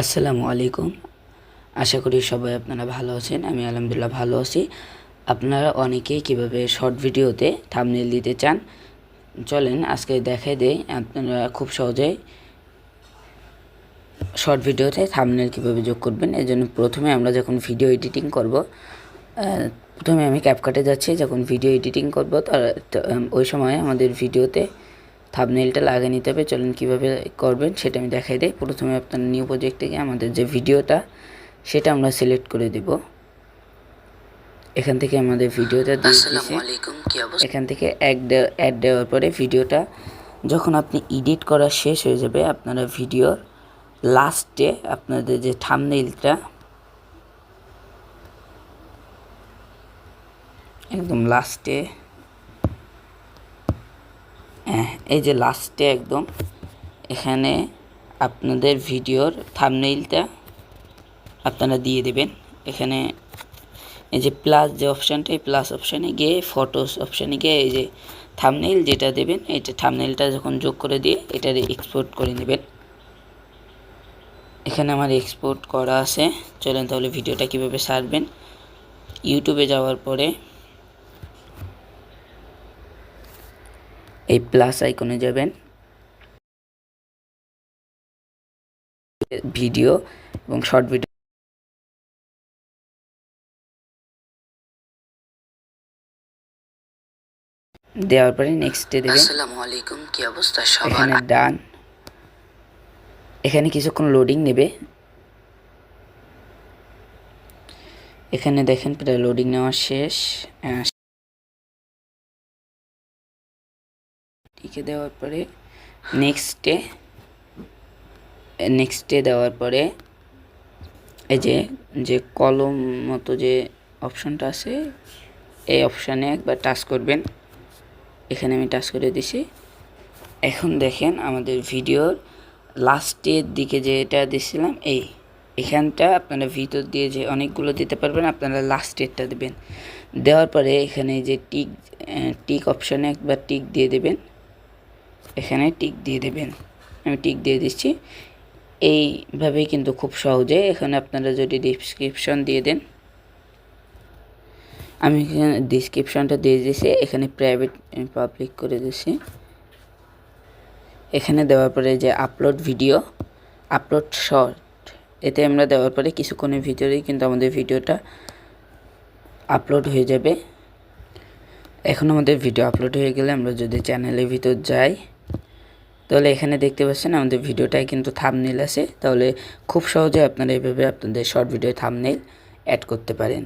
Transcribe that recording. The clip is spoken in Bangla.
আসসালামু আলাইকুম। আশা করি সবাই আপনারা ভালো আছেন। আমি আলহামদুলিল্লাহ ভালো আছি। আপনারা অনেকেই কীভাবে শর্ট ভিডিওতে থাম্বনেল দিতে চান, চলেন আজকে দেখাই দেই আপনারা খুব সহজেই শর্ট ভিডিওতে থাম্বনেল কীভাবে যোগ করবেন। এর জন্য প্রথমে আমরা যখন ভিডিও এডিটিং করব, প্রথমে আমি ক্যাপকাটে যাচ্ছি। যখন ভিডিও এডিটিং করব ওই সময় আমাদের ভিডিওতে থাম্বনেলটা লাগিয়ে নিতে হবে। চলুন কীভাবে করবেন সেটা আমি দেখাই দিই। প্রথমে আপনার নিউ প্রজেক্ট থেকে আমাদের যে ভিডিওটা সেটা আমরা সিলেক্ট করে দিব। এখান থেকে আমাদের ভিডিওটা দিয়ে দিয়েছি। এখান থেকে অ্যাড দেওয়ার পরে ভিডিওটা যখন আপনি এডিট করা শেষ হয়ে যাবে, আপনারা ভিডিওর লাস্টে আপনাদের যে থাম্বনেইলটা একদম লাস্টে, এই যে লাস্টে একদম এখানে আপনাদের ভিডিওর থাম্বনেইলটা আপনারা দিয়ে দেবেন। এখানে এই যে প্লাস যে অপশানটা, এই প্লাস অপশানে গিয়ে ফটোস অপশানে গিয়ে এই যে থাম্বনেইল যেটা দেবেন, এটা থাম্বনেইলটা যখন যোগ করে দিয়ে এটা এক্সপোর্ট করে নেবেন। এখানে আমার এক্সপোর্ট করা আছে। চলেন তাহলে ভিডিওটা কিভাবে ছাড়বেন। ইউটিউবে যাওয়ার পরে এই প্লাস আইকনে যাবেন, ভিডিও এবং শর্ট ভিডিও দেওয়ার পরে নেক্সটে দেবেন। আসসালামু আলাইকুম, কি অবস্থা সবার? এখানে ডান। এখানে কিছুক্ষণ লোডিং নেবে। এখানে দেখেন প্রায় লোডিং নেওয়া শেষ। টিকে দেওয়ার পরে নেক্সটে দেওয়ার পরে এই যে কলম মতো যে অপশনটা আছে, এই অপশানে একবার টাচ করবেন। এখানে আমি টাচ করে দিছি। এখন দেখেন আমাদের ভিডিওর লাস্টের দিকে যেটা দিছিলাম, এখানটা আপনারা ভিতর দিয়ে যে অনেকগুলো দিতে পারবেন, আপনারা লাস্টেরটা দেবেন। দেওয়ার পরে এখানে যে টিক অপশানে একবার টিক দিয়ে দেবেন। এখানে টিক দিয়ে দেবেন। আমি টিক দিয়ে দিচ্ছি। এইভাবেই কিন্তু খুব সহজে। এখানে আপনারা যদি ডিসক্রিপশন দিয়ে দেন, আমি এখানে ডিসক্রিপশনটা দিয়ে দিয়েছি। এখানে প্রাইভেট পাবলিক করে দিয়েছি। এখানে দেওয়ার পরে যে আপলোড ভিডিও, আপলোড শর্ট, এতে আমরা দেওয়ার পরে কিছুক্ষণের ভিতরেই কিন্তু আমাদের ভিডিওটা আপলোড হয়ে যাবে। এখন আমাদের ভিডিও আপলোড হয়ে গেলে আমরা যদি চ্যানেলের ভিতর যাই, তাহলে এখানে দেখতে পাচ্ছেন আমাদের ভিডিওটায় কিন্তু থাম্বনেইল আছে। তাহলে খুব সহজে আপনারা এইভাবে আপনাদের শর্ট ভিডিও থাম্বনেইল অ্যাড করতে পারেন।